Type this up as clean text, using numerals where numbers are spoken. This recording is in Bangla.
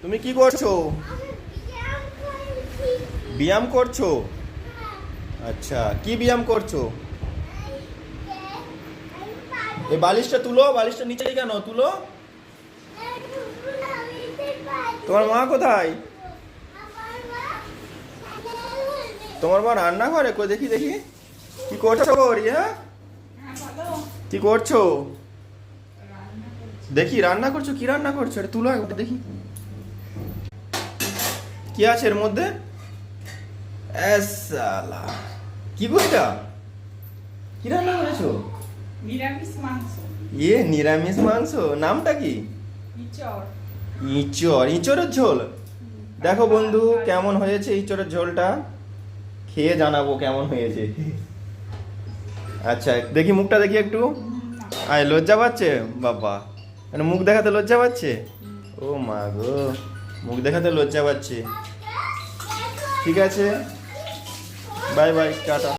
তুমি কি করছো? ব্যায়াম করছো? আচ্ছা, কি ব্যায়াম করছো? এই বালিশটা তুলো, বালিশটা নিচে কেন তুলো? তোমার মা কোথায়? তোমার মা রান্না করে? কই দেখি দেখি। কি করছো রিয়া? কি করছো? দেখি রান্না করছো, কি রান্না করছো? এটা তুলো একবার দেখি। কি আছে এর মধ্যে? সালা, কি বলটা? কি রান্না করেছো? নিরামিষ মাংস। নিরামিষ মাংস। নামটা কি? ইচড়। ইঁচড়, ইঁচড়ের ঝোল। দেখো বন্ধু কেমন হয়েছে ইঁচড়ের ঝোলটা, খেয়ে জানাবো কেমন হয়েছে। আচ্ছা দেখি মুখটা দেখি একটু। আয়, লজ্জা পাচ্ছে বাবা? মানে মুখ দেখাতে লজ্জা পাচ্ছে? ও মা গো, মুখ দেখাতে লজ্জা পাচ্ছে। ঠিক আছে, বাই বাই, টাটা।